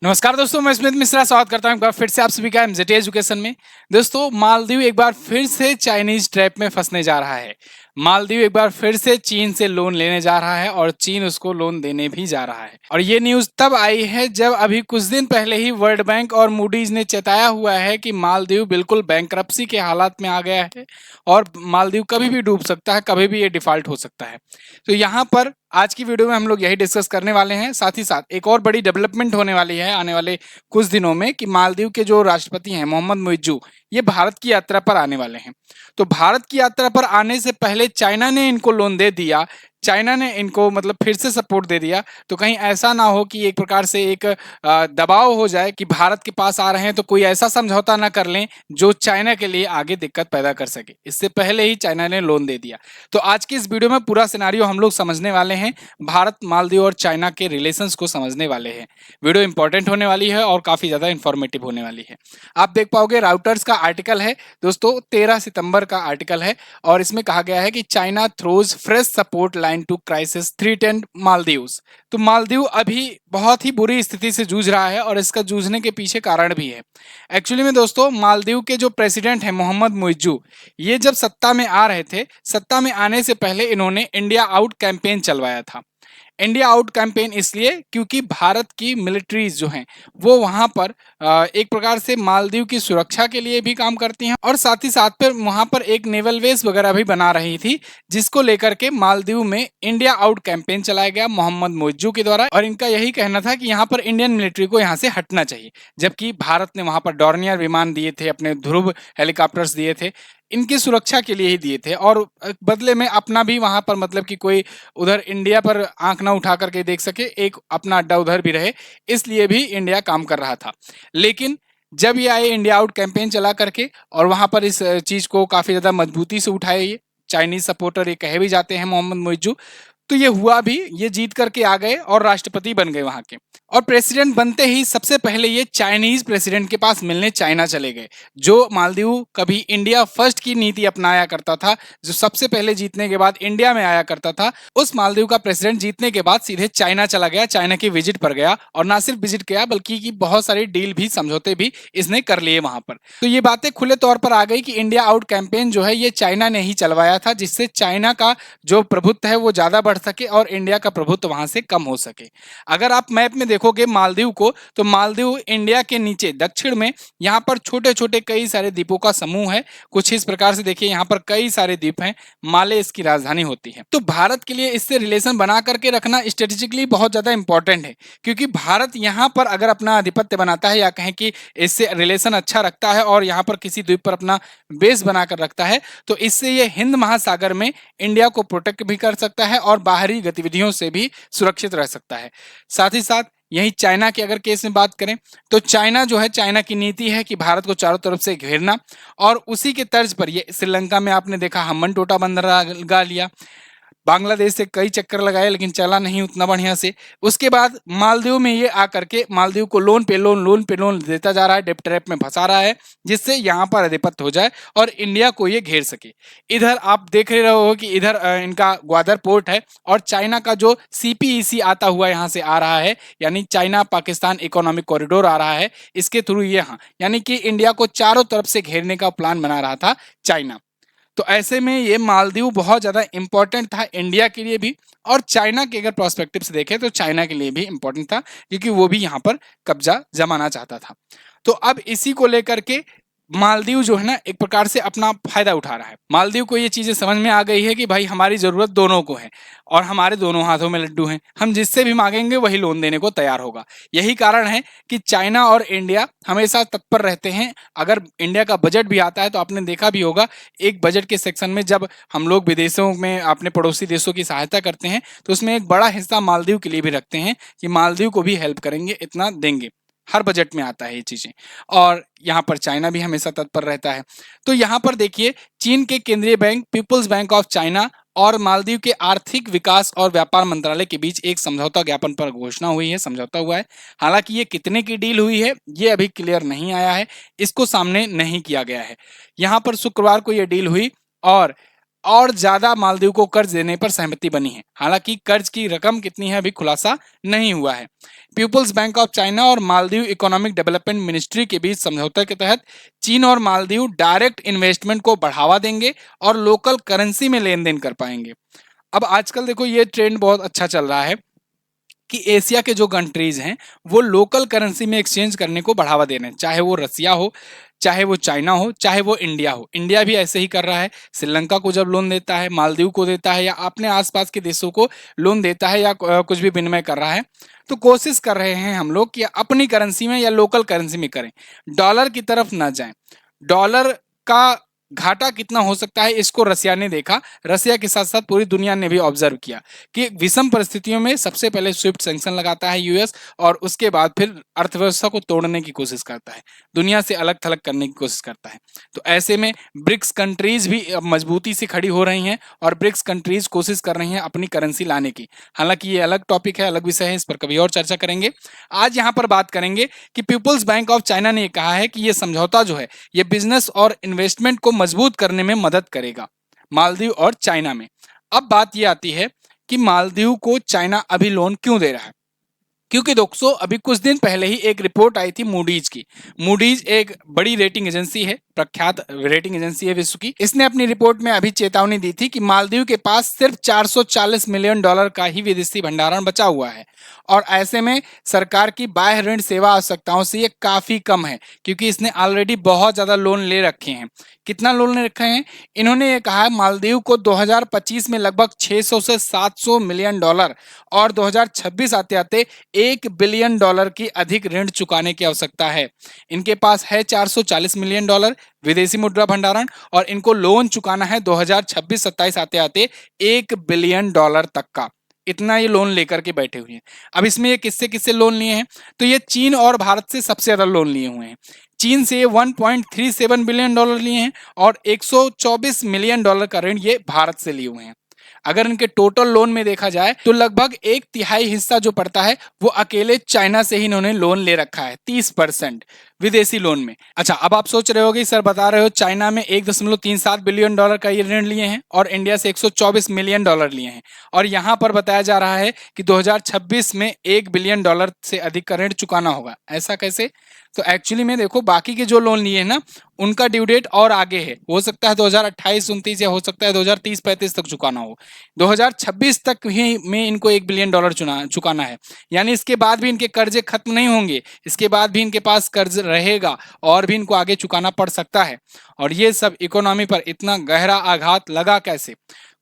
नमस्कार दोस्तों, मैं स्मित मिश्रा स्वागत करता हूं एक बार फिर से आप सभी का एमजेटी एजुकेशन में। दोस्तों, मालदीव एक बार फिर से चाइनीज ट्रैप में फंसने जा रहा है। मालदीव एक बार फिर से चीन से लोन लेने जा रहा है और चीन उसको लोन देने भी जा रहा है। और ये न्यूज तब आई है जब अभी कुछ दिन पहले ही वर्ल्ड बैंक और मूडीज ने चेताया हुआ है कि मालदीव बिल्कुल बैंकरप्सी के हालात में आ गया है और मालदीव कभी भी डूब सकता है, कभी भी ये डिफॉल्ट हो सकता है। तो यहाँ पर आज की वीडियो में हम लोग यही डिस्कस करने वाले हैं। साथ ही साथ एक और बड़ी डेवलपमेंट होने वाली है आने वाले कुछ दिनों में कि मालदीव के जो राष्ट्रपति हैं मोहम्मद मुइज्जू, ये भारत की यात्रा पर आने वाले हैं। तो भारत की यात्रा पर आने से पहले चाइना ने इनको लोन दे दिया, चाइना ने इनको मतलब फिर से सपोर्ट दे दिया। तो कहीं ऐसा ना हो कि एक प्रकार से एक दबाव हो जाए कि भारत के पास आ रहे हैं तो कोई ऐसा समझौता ना कर लें जो चाइना के लिए आगे दिक्कत पैदा कर सके। इससे पहले ही चाइना ने लोन दे दिया। तो आज की इस वीडियो में पूरा सिनारियो हम लोग समझने वाले हैं, भारत मालदीव और चाइना के रिलेशंस को समझने वाले हैं। वीडियो इंपॉर्टेंट होने वाली है और काफी ज्यादा इंफॉर्मेटिव होने वाली है। आप देख पाओगे राउटर्स का आर्टिकल है दोस्तों, 13 सितंबर का आर्टिकल है और इसमें कहा गया है कि China throws fresh support line to crisis threatened Maldives. तो मालदीव अभी बहुत ही बुरी स्थिति से जूझ रहा है और इसका जूझने के पीछे कारण भी है। एक्चुअली में दोस्तों, मालदीव के जो प्रेसिडेंट हैं मोहम्मद मुइज्जू, ये जब सत्ता में आ रहे थे, सत्ता में आने से पहले इन्होंने इंडिया आउट कैंपेन चलवाया था। इंडिया आउट कैंपेन इसलिए क्योंकि भारत की मिलिट्रीज जो हैं वो वहां पर एक प्रकार से मालदीव की सुरक्षा के लिए भी काम करती हैं और साथ ही साथ पर वहां पर एक नेवल बेस वगैरह भी बना रही थी, जिसको लेकर के मालदीव में इंडिया आउट कैंपेन चलाया गया मोहम्मद मुइज्जू के द्वारा। और इनका यही कहना था कि यहाँ पर इंडियन मिलिट्री को यहाँ से हटना चाहिए, जबकि भारत ने वहां पर डॉर्नियर विमान दिए थे, अपने ध्रुव हेलीकॉप्टर्स दिए थे, इनकी सुरक्षा के लिए ही दिए थे और बदले में अपना भी वहां पर मतलब कि कोई उधर इंडिया पर आंख ना उठा करके देख सके, एक अपना अड्डा उधर भी रहे, इसलिए भी इंडिया काम कर रहा था। लेकिन जब ये आए इंडिया आउट कैंपेन चला करके और वहां पर इस चीज को काफी ज्यादा मजबूती से उठाए ये चाइनीज सपोर्टर, ये कहे भी जाते हैं मोहम्मद मुइज्जू। तो ये हुआ भी, ये जीत करके आ गए और राष्ट्रपति बन गए वहां के। और प्रेसिडेंट बनते ही सबसे पहले ये चाइनीज प्रेसिडेंट के पास मिलने चाइना चले गए। जो मालदीव कभी इंडिया फर्स्ट की नीति अपनाया करता था, जो सबसे पहले जीतने के बाद इंडिया में आया करता था, उस मालदीव का प्रेसिडेंट जीतने के बाद सीधे चाइना चला गया, चाइना की विजिट पर गया। और ना सिर्फ विजिट किया बल्कि की बहुत सारी डील भी, समझौते भी इसने कर लिए वहां पर। तो ये बातें खुले तौर पर आ गई कि इंडिया आउट कैंपेन जो है ये चाइना ने ही चलवाया था, जिससे चाइना का जो प्रभुत्व है वो ज्यादा बढ़ सके और इंडिया का प्रभुत्व वहां से कम हो सके। अगर आप मैप में देखोगे मालदीव को, तो मालदीव इंडिया के नीचे दक्षिण में यहाँ पर छोटे छोटे कई सारे द्वीपों का समूह है। कुछ इस प्रकार से देखिए, यहाँ पर कई सारे द्वीप हैं, माले इसकी राजधानी होती है। तो भारत के लिए इससे रिलेशन बना करके रखना स्ट्रेटेजिकली बहुत ज्यादा इंपॉर्टेंट है, क्योंकि भारत यहाँ पर अगर अपना आधिपत्य बनाता है या कहें कि इससे रिलेशन अच्छा रखता है और यहाँ पर किसी द्वीप पर अपना बेस बनाकर रखता है, तो इससे ये हिंद महासागर में इंडिया को प्रोटेक्ट भी कर सकता है और बाहरी गतिविधियों से भी सुरक्षित रह सकता है। साथ ही साथ यही चाइना के अगर केस में बात करें, तो चाइना जो है, चाइना की नीति है कि भारत को चारों तरफ से घेरना, और उसी के तर्ज पर ये श्रीलंका में आपने देखा हम्मन टोटा बंदर लगा लिया, बांग्लादेश से कई चक्कर लगाए लेकिन चला नहीं उतना बढ़िया से। उसके बाद मालदीव में ये आकर के मालदीव को लोन पे लोन देता जा रहा है, डेप ट्रैप में फंसा रहा है, जिससे यहाँ पर आधिपत्य हो जाए और इंडिया को ये घेर सके। इधर आप देख रहे हो कि इधर इनका ग्वादर पोर्ट है और चाइना का जो सीपीईसी आता हुआ यहाँ से आ रहा है, यानी चाइना पाकिस्तान इकोनॉमिक कॉरिडोर आ रहा है, इसके थ्रू ये, हाँ, यानी कि इंडिया को चारों तरफ से घेरने का प्लान बना रहा था चाइना। तो ऐसे में ये मालदीव बहुत ज़्यादा इंपॉर्टेंट था इंडिया के लिए भी, और चाइना के अगर प्रोस्पेक्टिव से देखें तो चाइना के लिए भी इंपॉर्टेंट था, क्योंकि वो भी यहाँ पर कब्जा जमाना चाहता था। तो अब इसी को लेकर के मालदीव जो है ना, एक प्रकार से अपना फायदा उठा रहा है। मालदीव को ये चीजें समझ में आ गई है कि भाई हमारी जरूरत दोनों को है और हमारे दोनों हाथों में लड्डू हैं, हम जिससे भी मांगेंगे वही लोन देने को तैयार होगा। यही कारण है कि चाइना और इंडिया हमेशा तत्पर रहते हैं। अगर इंडिया का बजट भी आता है तो आपने देखा भी होगा, एक बजट के सेक्शन में जब हम लोग विदेशों में अपने पड़ोसी देशों की सहायता करते हैं तो उसमें एक बड़ा हिस्सा मालदीव के लिए भी रखते हैं कि मालदीव को भी हेल्प करेंगे, इतना देंगे। हर बजट में आता है ये चीजें। और यहाँ पर चाइना भी हमेशा तत्पर रहता है। तो यहाँ पर देखिए, चीन के केंद्रीय bank peoples bank of China और मालदीव के आर्थिक विकास और व्यापार मंत्रालय के बीच एक समझौता ज्ञापन पर घोषणा हुई है, समझौता हुआ है। हालांकि ये कितने की डील हुई है ये अभी क्लियर नहीं आया है, इसको सामने नहीं किया गया है। यहाँ पर शुक्रवार को ये डील हुई और और ज्यादा मालदीव को कर्ज देने पर सहमति बनी है। हालांकि कर्ज की रकम कितनी है अभी खुलासा नहीं हुआ है। पीपुल्स बैंक ऑफ चाइना और मालदीव इकोनॉमिक डेवलपमेंट मिनिस्ट्री के बीच समझौते के तहत चीन और मालदीव डायरेक्ट इन्वेस्टमेंट को बढ़ावा देंगे और लोकल करेंसी में लेन देन कर पाएंगे। अब आजकल देखो ये ट्रेंड बहुत अच्छा चल रहा है कि एशिया के जो कंट्रीज हैं वो लोकल करेंसी में एक्सचेंज करने को बढ़ावा दे रहे हैं, चाहे वो रसिया हो, चाहे वो चाइना हो, चाहे वो इंडिया हो। इंडिया भी ऐसे ही कर रहा है। श्रीलंका को जब लोन देता है, मालदीव को देता है, या अपने आसपास के देशों को लोन देता है, या कुछ भी विनिमय कर रहा है, तो कोशिश कर रहे हैं हम लोग कि अपनी करेंसी में या लोकल करेंसी में करें, डॉलर की तरफ ना जाएं। डॉलर का घाटा कितना हो सकता है इसको रसिया ने देखा। रसिया के साथ साथ पूरी दुनिया ने भी ऑब्जर्व किया कि विषम परिस्थितियों में सबसे पहले स्विफ्ट सैंक्शन लगाता है यूएस, और उसके बाद फिर अर्थव्यवस्था को तोड़ने की कोशिश करता है, दुनिया से अलग थलग करने की कोशिश करता है। तो ऐसे में ब्रिक्स कंट्रीज भी अब मजबूती से खड़ी हो रही हैं और ब्रिक्स कंट्रीज कोशिश कर रही हैं अपनी करेंसी लाने की। हालांकि ये अलग टॉपिक है, अलग विषय है, इस पर कभी और चर्चा करेंगे। आज यहाँ पर बात करेंगे कि पीपुल्स बैंक ऑफ चाइना ने कहा है कि ये समझौता जो है ये बिजनेस और इन्वेस्टमेंट को मजबूत करने में मदद करेगा मालदीव और चाइना में। अब बात ये आती है कि मालदीव को चाइना अभी लोन क्यों दे रहा है, क्योंकि दोस्तों अभी कुछ दिन पहले ही एक रिपोर्ट आई थी मूडीज की। मूडीज एक बड़ी रेटिंग एजेंसी है, प्रख्यात रेटिंग एजेंसी है विश्व की। इसने अपनी रिपोर्ट में अभी चेतावनी दी थी कि मालदीव के पास सिर्फ 440 मिलियन डॉलर का ही विदेशी भंडारण बचा हुआ है, और ऐसे में सरकार की बाह्य ऋण सेवा आवश्यकताओं से ये काफी कम है, क्योंकि इसने ऑलरेडी बहुत ज्यादा लोन ले रखे हैं। कितना लोन ले रखे हैं इन्होंने, ये कहा है मालदीव को 2025 में लगभग 600 से 700 मिलियन डॉलर और 2026 आते आते 1 बिलियन डॉलर की अधिक ऋण चुकाने की आवश्यकता है। इनके पास है 440 मिलियन डॉलर विदेशी मुद्रा भंडारण, और इनको लोन चुकाना है 2026-27 आते आते 1 बिलियन डॉलर तक का। इतना ये लोन लेकर के बैठे हुए हैं। अब इसमें ये किससे किससे लोन लिए हैं, तो ये चीन और भारत से सबसे ज्यादा लोन लिए हुए हैं। चीन से 1.37 बिलियन डॉलर लिए हैं और 124 मिलियन डॉलर का ऋण ये भारत से लिए हुए हैं। अगर इनके टोटल लोन में देखा जाए तो लगभग 1/3 हिस्सा जो पड़ता है वो अकेले चाइना से ही इन्होंने लोन ले रखा है, 30% विदेशी लोन में। अच्छा, अब आप सोच रहे होगे सर बता रहे हो चाइना में 1.37 बिलियन डॉलर का ये ऋण लिए हैं और इंडिया से 124 मिलियन डॉलर लिए हैं, और यहाँ पर बताया जा रहा है कि 2026 में 1 बिलियन डॉलर से अधिक का ऋण चुकाना होगा। ऐसा कैसे? तो एक्चुअली में देखो बाकी के जो लोन लिए हैं ना उनका ड्यू डेट और आगे है, हो सकता है 2028-29 या हो सकता है 2030-35 तक चुकाना हो। 2026 तक ही में इनको 1 बिलियन डॉलर चुकाना है, यानी इसके बाद भी इनके कर्जे खत्म नहीं होंगे, इसके बाद भी इनके पास कर्ज रहेगा और भी इनको आगे चुकाना पड़ सकता है। और ये सब इकोनॉमी पर इतना गहरा आघात लगा कैसे?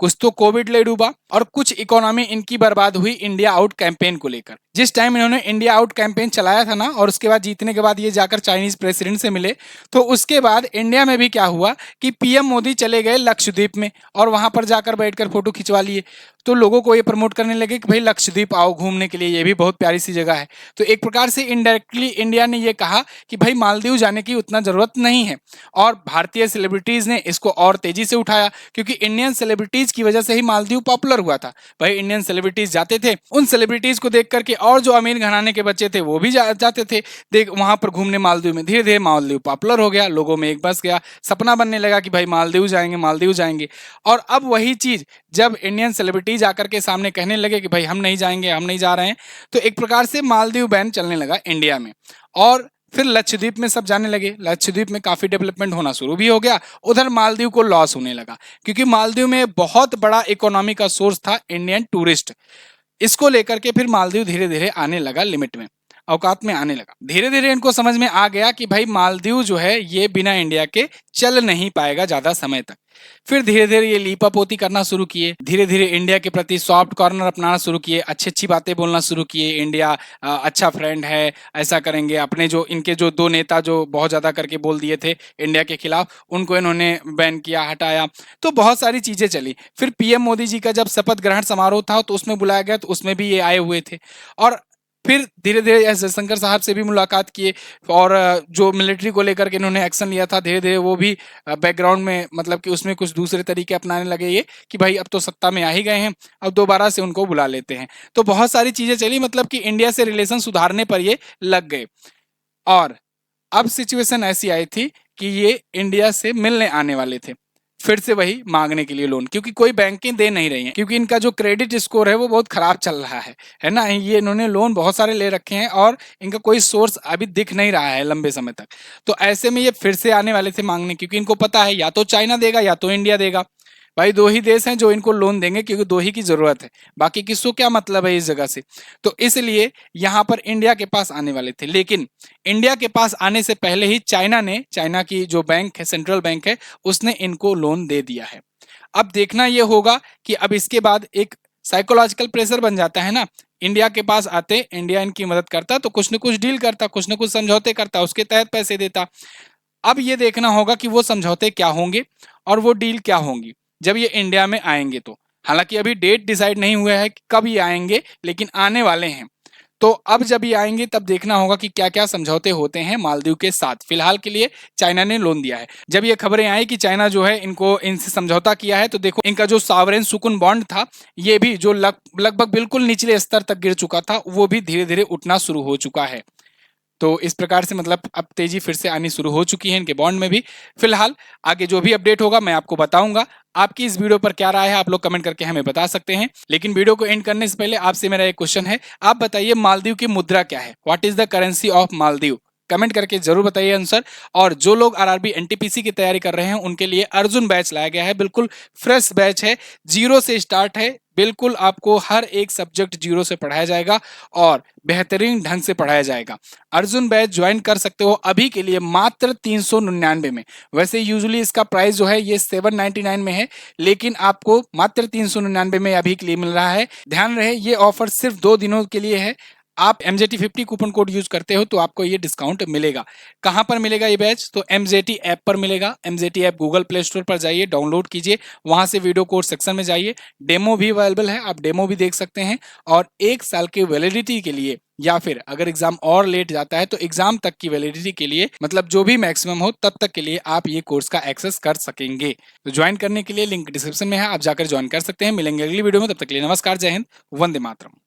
कुछ तो कोविड ले डूबा और कुछ इकोनॉमी इनकी बर्बाद हुई इंडिया आउट कैंपेन को लेकर। जिस टाइम इन्होंने इंडिया आउट कैंपेन चलाया था ना, और उसके बाद जीतने के बाद ये जाकर चाइनीज प्रेसिडेंट से मिले, तो उसके बाद इंडिया में भी क्या हुआ कि पीएम मोदी चले गए लक्षद्वीप में और वहां पर जाकर बैठकर फोटो खिंचवा लिए। तो लोगों को ये प्रमोट करने लगे कि भाई लक्षद्वीप आओ घूमने के लिए, ये भी बहुत प्यारी सी जगह है। तो एक प्रकार से इनडायरेक्टली इंडिया ने ये कहा कि भाई मालदीव जाने की उतना जरूरत नहीं है, और भारतीय सेलिब्रिटीज ने इसको और तेजी से उठाया, क्योंकि इंडियन सेलिब्रिटीज की वजह से ही मालदीव पॉपुलर हुआ था। भाई इंडियन सेलिब्रिटीज जाते थे, उन सेलिब्रिटीज को देख करके और जो अमीर घराने के बच्चे थे वो भी जाते थे देख वहां पर घूमने मालदीव में। धीरे धीरे मालदीव पॉपुलर हो गया, लोगों में एक बस गया, सपना बनने लगा कि भाई मालदीव जाएंगे मालदीव जाएंगे। और अब वही चीज जब इंडियन सेलिब्रिटीज आकर के सामने कहने लगे कि भाई हम नहीं जाएंगे, हम नहीं जा रहे हैं, तो एक प्रकार से मालदीव बैन चलने लगा इंडिया में। और फिर लक्षद्वीप में सब जाने लगे, लक्षद्वीप में काफी डेवलपमेंट होना शुरू भी हो गया, उधर मालदीव को लॉस होने लगा, क्योंकि मालदीव में बहुत बड़ा इकोनॉमी का सोर्स था इंडियन टूरिस्ट। इसको लेकर के फिर मालदीव धीरे धीरे आने लगा लिमिट में, औकात में आने लगा। धीरे धीरे इनको समझ में आ गया कि भाई मालदीव जो है ये बिना इंडिया के चल नहीं पाएगा ज्यादा समय तक। फिर धीरे धीरे ये लीपापोती करना शुरू किए, धीरे धीरे इंडिया के प्रति सॉफ्ट कॉर्नर अपनाना शुरू किए, अच्छी अच्छी बातें बोलना शुरू किए, इंडिया अच्छा फ्रेंड है, ऐसा करेंगे। अपने जो इनके जो 2 नेता जो बहुत ज्यादा करके बोल दिए थे इंडिया के खिलाफ, उनको इन्होंने बैन किया, हटाया। तो बहुत सारी चीजें चली। फिर पीएम मोदी जी का जब शपथ ग्रहण समारोह था तो उसमें बुलाया गया, तो उसमें भी ये आए हुए थे। और फिर धीरे धीरे एस जयशंकर साहब से भी मुलाकात किए, और जो मिलिट्री को लेकर के इन्होंने एक्शन लिया था, धीरे धीरे वो भी बैकग्राउंड में, मतलब कि उसमें कुछ दूसरे तरीके अपनाने लगे ये कि भाई अब तो सत्ता में आ ही गए हैं, अब दोबारा से उनको बुला लेते हैं। तो बहुत सारी चीजें चली, मतलब कि इंडिया से रिलेशन सुधारने पर ये लग गए। और अब सिचुएशन ऐसी आई थी कि ये इंडिया से मिलने आने वाले थे। फिर से वही मांगने के लिए लोन, क्योंकि कोई बैंकें दे नहीं रही हैं, क्योंकि इनका जो क्रेडिट स्कोर है वो बहुत खराब चल रहा है ना। ये इन्होंने लोन बहुत सारे ले रखे हैं और इनका कोई सोर्स अभी दिख नहीं रहा है लंबे समय तक। तो ऐसे में ये फिर से आने वाले थे मांगने, क्योंकि इनको पता है या तो चाइना देगा या तो इंडिया देगा। भाई दो ही देश हैं जो इनको लोन देंगे, क्योंकि दो ही की जरूरत है, बाकी किसको क्या मतलब है इस जगह से। तो इसलिए यहां पर इंडिया के पास आने वाले थे, लेकिन इंडिया के पास आने से पहले ही चाइना की जो बैंक है, सेंट्रल बैंक है, उसने इनको लोन दे दिया है। अब देखना यह होगा कि अब इसके बाद एक साइकोलॉजिकल प्रेशर बन जाता है ना। इंडिया के पास आते, इंडिया इनकी मदद करता तो कुछ न कुछ डील करता, कुछ न कुछ समझौते करता, उसके तहत पैसे देता। अब ये देखना होगा कि वो समझौते क्या होंगे और वो डील क्या होंगी जब ये इंडिया में आएंगे। तो हालांकि अभी डेट डिसाइड नहीं हुआ है कि कब ये आएंगे, लेकिन आने वाले हैं। तो अब जब ये आएंगे तब देखना होगा कि क्या क्या समझौते होते हैं मालदीव के साथ। फिलहाल के लिए चाइना ने लोन दिया है। जब ये खबरें आई कि चाइना जो है इनको इनसे समझौता किया है, तो देखो इनका जो सॉवरेन सुकून बॉन्ड था, ये भी जो लगभग बिल्कुल निचले स्तर तक गिर चुका था, वो भी धीरे धीरे उठना शुरू हो चुका है। तो इस प्रकार से मतलब अब तेजी फिर से आनी शुरू हो चुकी है इनके बॉन्ड में भी। फिलहाल आगे जो भी अपडेट होगा मैं आपको बताऊंगा। आपकी इस वीडियो पर क्या राय है आप लोग कमेंट करके हमें बता सकते हैं। लेकिन वीडियो को एंड करने से पहले आपसे मेरा एक क्वेश्चन है, आप बताइए मालदीव की मुद्रा क्या है? What is the currency of Maldives? Comment करके जरूर बताइए आंसर। और जो लोग आरआरबी एनटीपीसी की तैयारी कर रहे हैं उनके लिए अर्जुन बैच लाया गया है, बिल्कुल फ्रेश बैच है, जीरो से स्टार्ट है। बिल्कुल आपको हर एक सब्जेक्ट जीरो से पढ़ाया जाएगा और बेहतरीन ढंग से पढ़ाया जाएगा। अर्जुन बैच ज्वाइन कर सकते हो अभी के लिए मात्र 399 में। वैसे यूजुअली इसका प्राइस जो है ये 799 में है, लेकिन आपको मात्र 399 में अभी के लिए मिल रहा है। ध्यान रहे ये ऑफर सिर्फ 2 दिनों के लिए है। आप MZT50 कूपन कोड यूज करते हो तो आपको ये डिस्काउंट मिलेगा। कहां पर मिलेगा ये बैच? तो MZT ऐप पर मिलेगा। MZT app Google play store पर जाइए, डाउनलोड कीजिए, वहां से वीडियो कोर्स सेक्शन में जाइए, डेमो भी अवेलेबल है, आप डेमो भी देख सकते हैं। और 1 साल की वैलिडिटी के लिए, या फिर अगर एग्जाम और लेट जाता है तो एग्जाम तक की वैलिडिटी के लिए, मतलब जो भी मैक्सिमम हो तब तक के लिए आप ये कोर्स का एक्सेस कर सकेंगे। तो ज्वाइन करने के लिए लिंक डिस्क्रिप्शन में है, आप जाकर ज्वाइन कर सकते हैं। मिलेंगे अगली वीडियो में, तब तक के लिए नमस्कार, जय हिंद, वंदे मातरम।